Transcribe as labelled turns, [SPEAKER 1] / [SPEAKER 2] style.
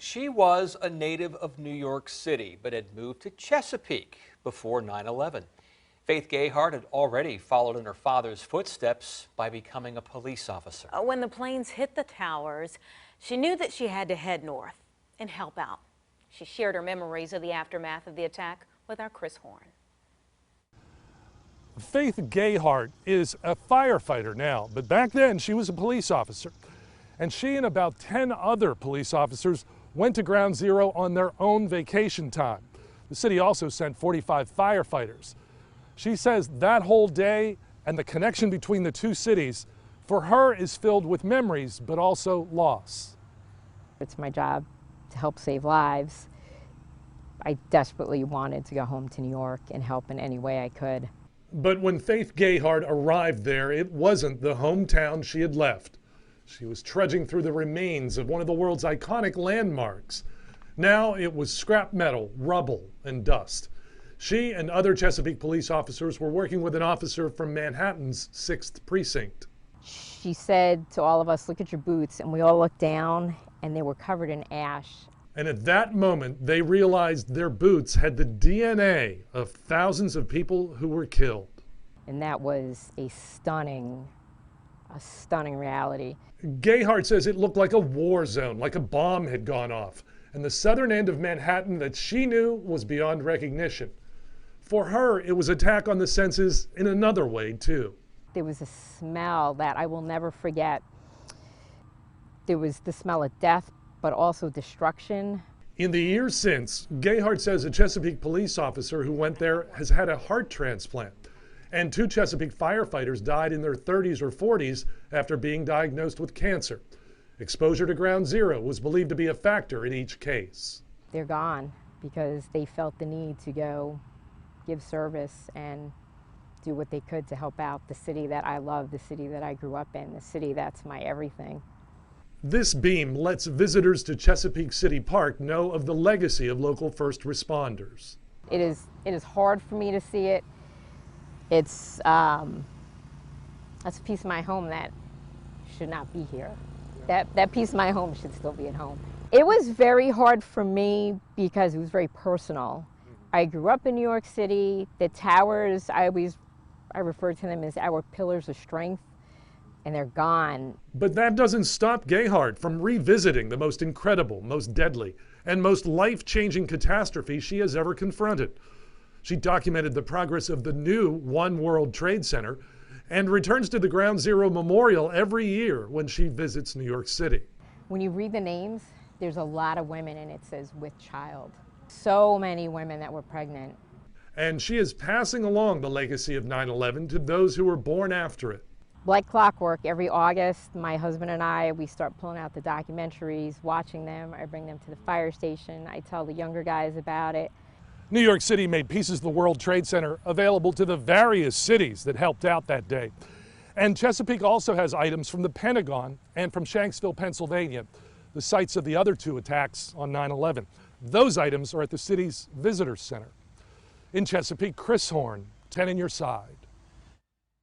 [SPEAKER 1] She was a native of New York City, but had moved to Chesapeake before 9/11. Faith Gayhart had already followed in her father's footsteps by becoming a police officer.
[SPEAKER 2] When the planes hit the towers, she knew that she had to head north and help out. She shared her memories of the aftermath of the attack with our Chris Horne.
[SPEAKER 3] Faith Gayhart is a firefighter now, but back then she was a police officer. And she and about 10 other police officers went to Ground Zero on their own vacation time. The city also sent 45 firefighters. She says that whole day and the connection between the two cities for her is filled with memories, but also loss.
[SPEAKER 4] It's my job to help save lives. I desperately wanted to go home to New York and help in any way I could.
[SPEAKER 3] But when Faith Gayhart arrived there, it wasn't the hometown she had left. She was trudging through the remains of one of the world's iconic landmarks. Now it was scrap metal, rubble, and dust. She and other Chesapeake police officers were working with an officer from Manhattan's 6th Precinct.
[SPEAKER 4] She said to all of us, "Look at your boots," and we all looked down and they were covered in ash.
[SPEAKER 3] And at that moment, they realized their boots had the DNA of thousands of people who were killed.
[SPEAKER 4] And that was a stunning reality.
[SPEAKER 3] Gayhart says it looked like a war zone, like a bomb had gone off. And the southern end of Manhattan that she knew was beyond recognition. For her, it was an attack on the senses in another way, too.
[SPEAKER 4] There was a smell that I will never forget. There was the smell of death, but also destruction.
[SPEAKER 3] In the years since, Gayhart says a Chesapeake police officer who went there has had a heart transplant. And 2 Chesapeake firefighters died in their 30s or 40s after being diagnosed with cancer. Exposure to Ground Zero was believed to be a factor in each case.
[SPEAKER 4] They're gone because they felt the need to go give service and do what they could to help out the city that I love, the city that I grew up in, the city that's my everything.
[SPEAKER 3] This beam lets visitors to Chesapeake City Park know of the legacy of local first responders.
[SPEAKER 4] It is hard for me to see it. It's that's a piece of my home that should not be here. That piece of my home should still be at home. It was very hard for me because it was very personal. I grew up in New York City. The towers, I refer to them as our pillars of strength, and they're gone.
[SPEAKER 3] But that doesn't stop Gayhart from revisiting the most incredible, most deadly, and most life-changing catastrophe she has ever confronted. She documented the progress of the new One World Trade Center and returns to the Ground Zero Memorial every year when she visits New York City.
[SPEAKER 4] When you read the names, there's a lot of women, and it says with child. So many women that were pregnant.
[SPEAKER 3] And she is passing along the legacy of 9/11 to those who were born after it.
[SPEAKER 4] Like clockwork, every August, my husband and I, we start pulling out the documentaries, watching them. I bring them to the fire station. I tell the younger guys about it.
[SPEAKER 3] New York City made pieces of the World Trade Center available to the various cities that helped out that day. And Chesapeake also has items from the Pentagon and from Shanksville, Pennsylvania, the sites of the other 2 attacks on 9/11. Those items are at the city's visitor center. In Chesapeake, Chris Horne, 10 on your side.